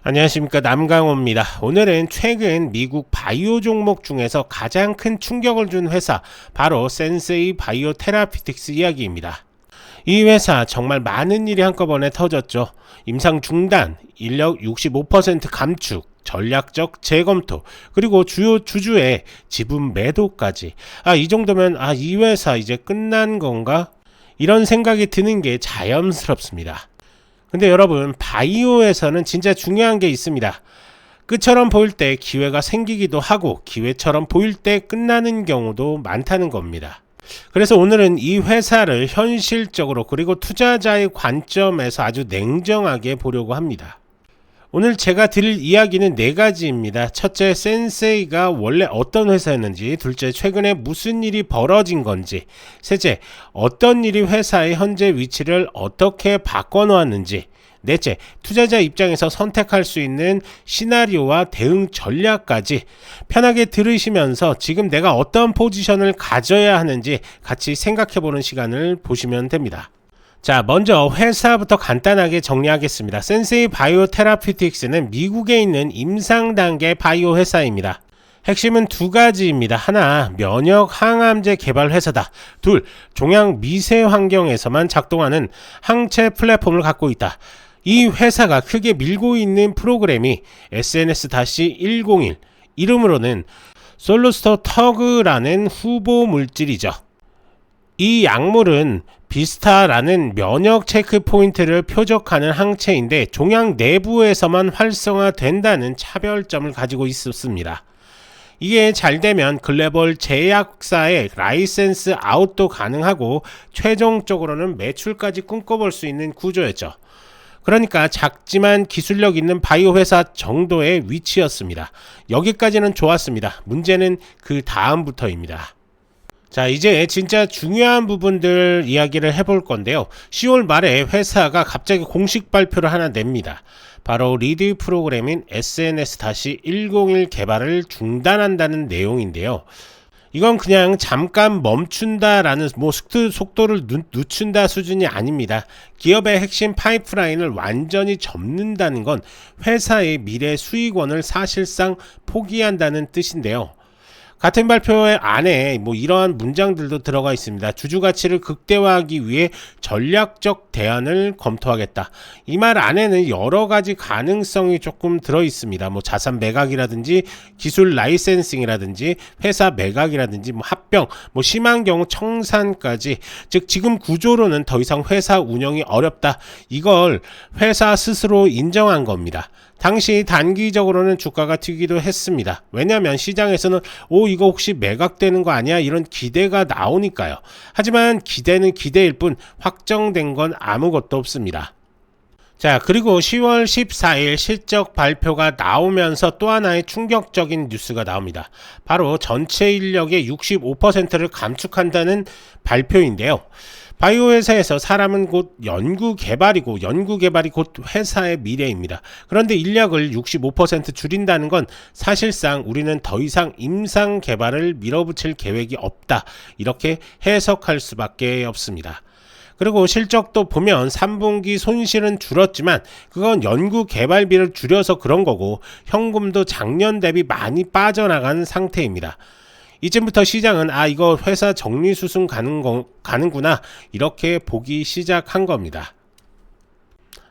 안녕하십니까, 남강호입니다. 오늘은 최근 미국 바이오 종목 중에서 가장 큰 충격을 준 회사, 바로 센세이 바이오 테라피틱스 이야기입니다. 이 회사 정말 많은 일이 한꺼번에 터졌죠. 임상 중단, 인력 65% 감축, 전략적 재검토, 그리고 주요 주주의 지분 매도까지. 이 정도면 이 회사 이제 끝난 건가? 이런 생각이 드는 게 자연스럽습니다. 근데 여러분, 바이오에서는 진짜 중요한 게 있습니다. 끝처럼 보일 때 기회가 생기기도 하고, 기회처럼 보일 때 끝나는 경우도 많다는 겁니다. 그래서 오늘은 이 회사를 현실적으로, 그리고 투자자의 관점에서 아주 냉정하게 보려고 합니다. 오늘 제가 드릴 이야기는 4가지입니다. 첫째, 센세이가 원래 어떤 회사였는지, 둘째, 최근에 무슨 일이 벌어진 건지, 셋째, 어떤 일이 회사의 현재 위치를 어떻게 바꿔놓았는지, 넷째, 투자자 입장에서 선택할 수 있는 시나리오와 대응 전략까지 편하게 들으시면서 지금 내가 어떤 포지션을 가져야 하는지 같이 생각해보는 시간을 보시면 됩니다. 자, 먼저 회사부터 간단하게 정리하겠습니다. 센세이 바이오 테라피틱스는 미국에 있는 임상 단계 바이오 회사입니다. 핵심은 2가지입니다. 하나, 면역 항암제 개발 회사다. 둘, 종양 미세 환경에서만 작동하는 항체 플랫폼을 갖고 있다. 이 회사가 크게 밀고 있는 프로그램이 SNS-101, 이름으로는 솔루스터 터그라는 후보 물질이죠. 이 약물은 비스타라는 면역 체크 포인트를 표적하는 항체인데 종양 내부에서만 활성화된다는 차별점을 가지고 있었습니다. 이게 잘 되면 글로벌 제약사의 라이센스 아웃도 가능하고 최종적으로는 매출까지 꿈꿔볼 수 있는 구조였죠. 그러니까 작지만 기술력 있는 바이오 회사 정도의 위치였습니다. 여기까지는 좋았습니다. 문제는 그 다음부터입니다. 자, 이제 진짜 중요한 부분들 이야기를 해볼 건데요. 10월 말에 회사가 갑자기 공식 발표를 하나 냅니다. 바로 리드 프로그램인 SNS-101 개발을 중단한다는 내용인데요. 이건 그냥 잠깐 멈춘다라는 속도를 늦춘다 수준이 아닙니다. 기업의 핵심 파이프라인을 완전히 접는다는 건 회사의 미래 수익원을 사실상 포기한다는 뜻인데요. 같은 발표의 안에 이러한 문장들도 들어가 있습니다. 주주 가치를 극대화하기 위해 전략적 대안을 검토하겠다. 이 말 안에는 여러 가지 가능성이 조금 들어 있습니다. 자산 매각이라든지 기술 라이센싱이라든지 회사 매각이라든지 합병, 심한 경우 청산까지. 즉 지금 구조로는 더 이상 회사 운영이 어렵다. 이걸 회사 스스로 인정한 겁니다. 당시 단기적으로는 주가가 튀기도 했습니다. 왜냐하면 시장에서는 이거 혹시 매각되는 거 아니야? 이런 기대가 나오니까요. 하지만 기대는 기대일 뿐 확정된 건 아무것도 없습니다. 자, 그리고 10월 14일 실적 발표가 나오면서 또 하나의 충격적인 뉴스가 나옵니다. 바로 전체 인력의 65%를 감축한다는 발표인데요. 바이오 회사에서 사람은 곧 연구 개발이고 연구 개발이 곧 회사의 미래입니다. 그런데 인력을 65% 줄인다는 건 사실상 우리는 더 이상 임상 개발을 밀어붙일 계획이 없다. 이렇게 해석할 수밖에 없습니다. 그리고 실적도 보면 3분기 손실은 줄었지만 그건 연구 개발비를 줄여서 그런 거고 현금도 작년 대비 많이 빠져나간 상태입니다. 이쯤부터 시장은 이거 회사 정리수순 가는구나 이렇게 보기 시작한 겁니다.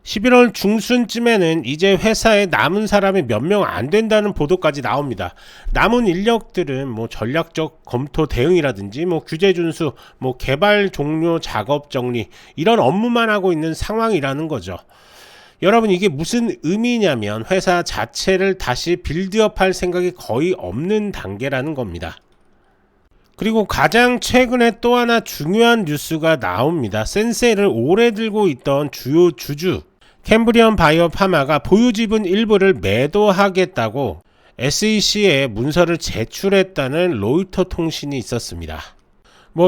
11월 중순쯤에는 이제 회사에 남은 사람이 몇 명 안 된다는 보도까지 나옵니다. 남은 인력들은 전략적 검토 대응이라든지 규제 준수, 개발 종료 작업 정리 이런 업무만 하고 있는 상황이라는 거죠. 여러분, 이게 무슨 의미냐면 회사 자체를 다시 빌드업할 생각이 거의 없는 단계라는 겁니다. 그리고 가장 최근에 또 하나 중요한 뉴스가 나옵니다. 센세이를 오래 들고 있던 주요 주주 캠브리온 바이오 파마가 보유 지분 일부를 매도하겠다고 SEC에 문서를 제출했다는 로이터 통신이 있었습니다.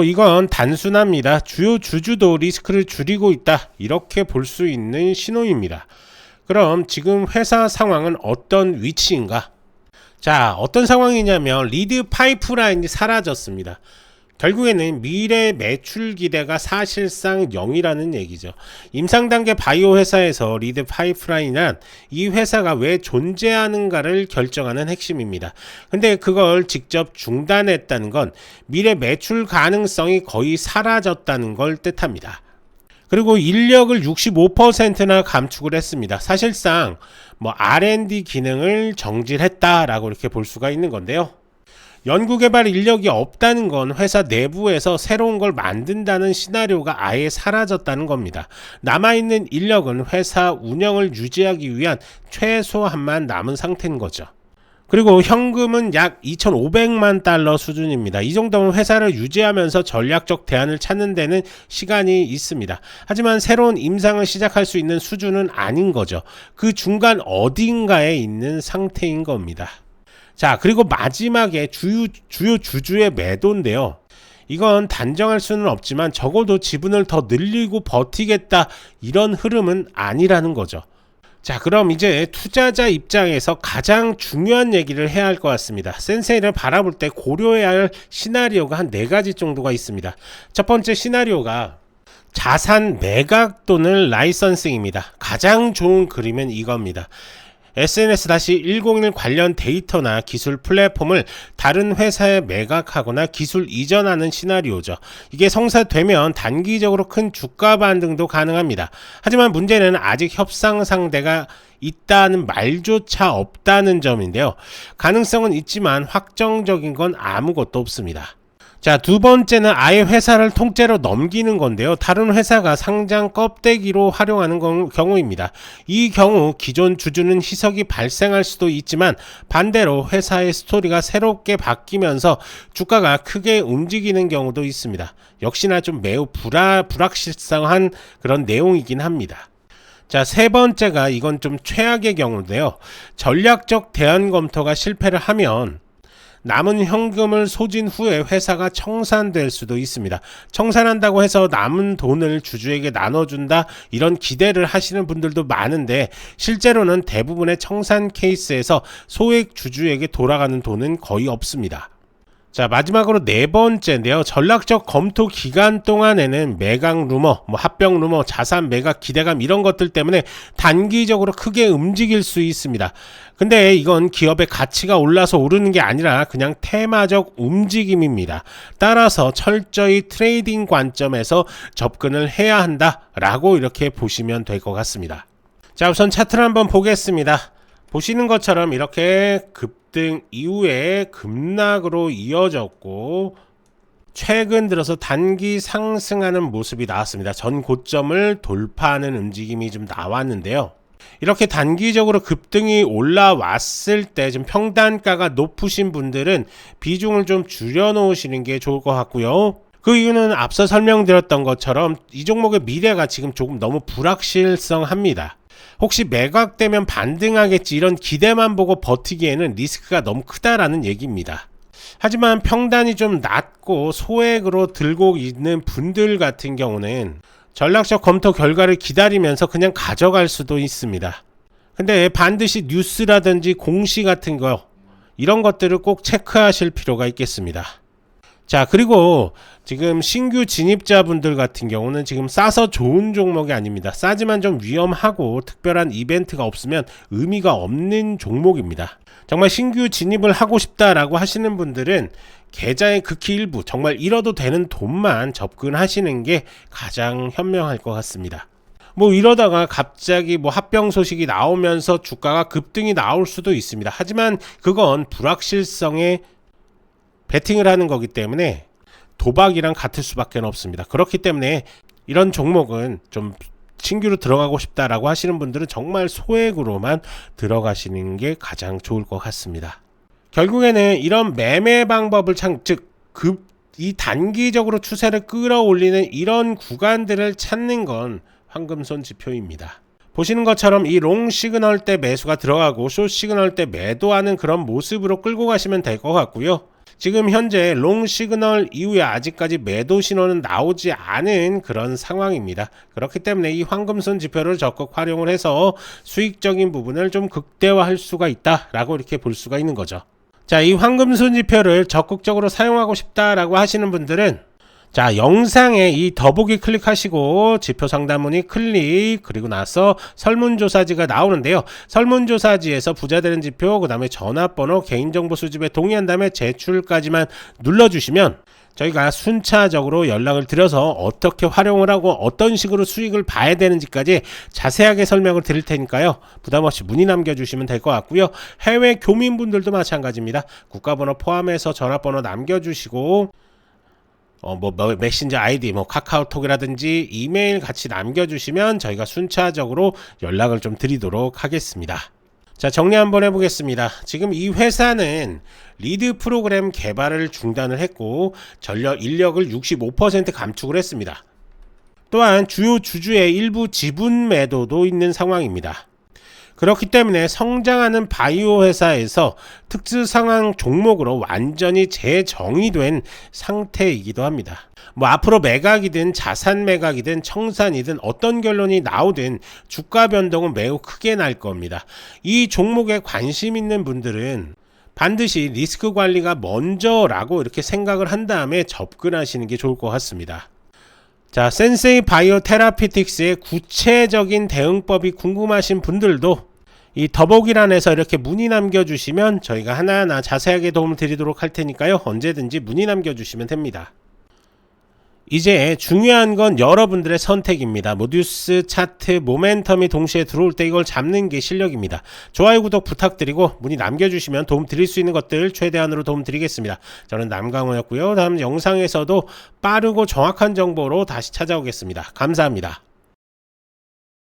이건 단순합니다. 주요 주주도 리스크를 줄이고 있다. 이렇게 볼 수 있는 신호입니다. 그럼 지금 회사 상황은 어떤 위치인가? 자, 어떤 상황이냐면 리드 파이프라인이 사라졌습니다. 결국에는 미래 매출 기대가 사실상 0이라는 얘기죠. 임상단계 바이오 회사에서 리드 파이프라인은 이 회사가 왜 존재하는가를 결정하는 핵심입니다. 근데 그걸 직접 중단했다는 건 미래 매출 가능성이 거의 사라졌다는 걸 뜻합니다. 그리고 인력을 65%나 감축을 했습니다. 사실상 R&D 기능을 정지했다라고 이렇게 볼 수가 있는 건데요. 연구개발 인력이 없다는 건 회사 내부에서 새로운 걸 만든다는 시나리오가 아예 사라졌다는 겁니다. 남아있는 인력은 회사 운영을 유지하기 위한 최소한만 남은 상태인 거죠. 그리고 현금은 약 2,500만 달러 수준입니다. 이 정도면 회사를 유지하면서 전략적 대안을 찾는 데는 시간이 있습니다. 하지만 새로운 임상을 시작할 수 있는 수준은 아닌 거죠. 그 중간 어딘가에 있는 상태인 겁니다. 자, 그리고 마지막에 주요 주주의 매도인데요. 이건 단정할 수는 없지만 적어도 지분을 더 늘리고 버티겠다 이런 흐름은 아니라는 거죠. 자, 그럼 이제 투자자 입장에서 가장 중요한 얘기를 해야 할 것 같습니다. 센세이를 바라볼 때 고려해야 할 시나리오가 한 4가지 정도가 있습니다. 첫 번째 시나리오가 자산 매각 또는 라이선싱입니다. 가장 좋은 그림은 이겁니다. SNS-101 관련 데이터나 기술 플랫폼을 다른 회사에 매각하거나 기술 이전하는 시나리오죠. 이게 성사되면 단기적으로 큰 주가 반등도 가능합니다. 하지만 문제는 아직 협상 상대가 있다는 말조차 없다는 점인데요. 가능성은 있지만 확정적인 건 아무것도 없습니다. 자, 두 번째는 아예 회사를 통째로 넘기는 건데요. 다른 회사가 상장 껍데기로 활용하는 경우입니다. 이 경우 기존 주주는 희석이 발생할 수도 있지만 반대로 회사의 스토리가 새롭게 바뀌면서 주가가 크게 움직이는 경우도 있습니다. 역시나 좀 매우 불확실성한 그런 내용이긴 합니다. 자, 세 번째가 이건 좀 최악의 경우인데요. 전략적 대안 검토가 실패를 하면 남은 현금을 소진 후에 회사가 청산될 수도 있습니다. 청산한다고 해서 남은 돈을 주주에게 나눠준다 이런 기대를 하시는 분들도 많은데 실제로는 대부분의 청산 케이스에서 소액 주주에게 돌아가는 돈은 거의 없습니다. 자, 마지막으로 네 번째인데요. 전략적 검토 기간 동안에는 매각 루머, 합병 루머, 자산 매각 기대감 이런 것들 때문에 단기적으로 크게 움직일 수 있습니다. 근데 이건 기업의 가치가 올라서 오르는 게 아니라 그냥 테마적 움직임입니다. 따라서 철저히 트레이딩 관점에서 접근을 해야 한다라고 이렇게 보시면 될 것 같습니다. 자, 우선 차트를 한번 보겠습니다. 보시는 것처럼 이렇게 급등 이후에 급락으로 이어졌고 최근 들어서 단기 상승하는 모습이 나왔습니다. 전 고점을 돌파하는 움직임이 좀 나왔는데요. 이렇게 단기적으로 급등이 올라왔을 때 좀 평단가가 높으신 분들은 비중을 좀 줄여 놓으시는 게 좋을 것 같고요. 그 이유는 앞서 설명드렸던 것처럼 이 종목의 미래가 지금 조금 너무 불확실성합니다. 혹시 매각되면 반등하겠지 이런 기대만 보고 버티기에는 리스크가 너무 크다라는 얘기입니다. 하지만 평단이 좀 낮고 소액으로 들고 있는 분들 같은 경우는 전략적 검토 결과를 기다리면서 그냥 가져갈 수도 있습니다. 근데 반드시 뉴스라든지 공시 같은 거 이런 것들을 꼭 체크하실 필요가 있겠습니다. 자, 그리고 지금 신규 진입자분들 같은 경우는 지금 싸서 좋은 종목이 아닙니다. 싸지만 좀 위험하고 특별한 이벤트가 없으면 의미가 없는 종목입니다. 정말 신규 진입을 하고 싶다라고 하시는 분들은 계좌의 극히 일부, 정말 잃어도 되는 돈만 접근하시는 게 가장 현명할 것 같습니다. 이러다가 갑자기 합병 소식이 나오면서 주가가 급등이 나올 수도 있습니다. 하지만 그건 불확실성에 베팅을 하는 거기 때문에 도박이랑 같을 수밖에 없습니다. 그렇기 때문에 이런 종목은 좀 신규로 들어가고 싶다라고 하시는 분들은 정말 소액으로만 들어가시는 게 가장 좋을 것 같습니다. 결국에는 이런 매매 방법을 이 단기적으로 추세를 끌어올리는 이런 구간들을 찾는 건 황금손 지표입니다. 보시는 것처럼 이 롱 시그널 때 매수가 들어가고 숏 시그널 때 매도하는 그런 모습으로 끌고 가시면 될 것 같고요. 지금 현재 롱 시그널 이후에 아직까지 매도 신호는 나오지 않은 그런 상황입니다. 그렇기 때문에 이 황금손 지표를 적극 활용을 해서 수익적인 부분을 좀 극대화할 수가 있다라고 이렇게 볼 수가 있는 거죠. 자, 이 황금손 지표를 적극적으로 사용하고 싶다라고 하시는 분들은 자, 영상에 이 더보기 클릭하시고 지표 상담 문의 클릭, 그리고 나서 설문조사지가 나오는데요. 설문조사지에서 부자 되는 지표, 그 다음에 전화번호, 개인정보 수집에 동의한 다음에 제출까지만 눌러주시면 저희가 순차적으로 연락을 드려서 어떻게 활용을 하고 어떤 식으로 수익을 봐야 되는지까지 자세하게 설명을 드릴 테니까요. 부담없이 문의 남겨주시면 될 것 같고요. 해외 교민분들도 마찬가지입니다. 국가번호 포함해서 전화번호 남겨주시고 메신저 아이디, 카카오톡이라든지 이메일 같이 남겨주시면 저희가 순차적으로 연락을 좀 드리도록 하겠습니다. 자, 정리 한번 해보겠습니다. 지금 이 회사는 리드 프로그램 개발을 중단을 했고 인력을 65% 감축을 했습니다. 또한 주요 주주의 일부 지분 매도도 있는 상황입니다. 그렇기 때문에 성장하는 바이오 회사에서 특수 상황 종목으로 완전히 재정의된 상태이기도 합니다. 앞으로 매각이든 자산 매각이든 청산이든 어떤 결론이 나오든 주가 변동은 매우 크게 날 겁니다. 이 종목에 관심 있는 분들은 반드시 리스크 관리가 먼저라고 이렇게 생각을 한 다음에 접근하시는 게 좋을 것 같습니다. 자, 센세이 바이오 테라피틱스의 구체적인 대응법이 궁금하신 분들도 이 더보기란에서 이렇게 문의 남겨주시면 저희가 하나하나 자세하게 도움을 드리도록 할 테니까요. 언제든지 문의 남겨주시면 됩니다. 이제 중요한 건 여러분들의 선택입니다. 모듈스, 차트, 모멘텀이 동시에 들어올 때 이걸 잡는 게 실력입니다. 좋아요, 구독 부탁드리고 문의 남겨주시면 도움 드릴 수 있는 것들 최대한으로 도움 드리겠습니다. 저는 남강호였고요. 다음 영상에서도 빠르고 정확한 정보로 다시 찾아오겠습니다. 감사합니다.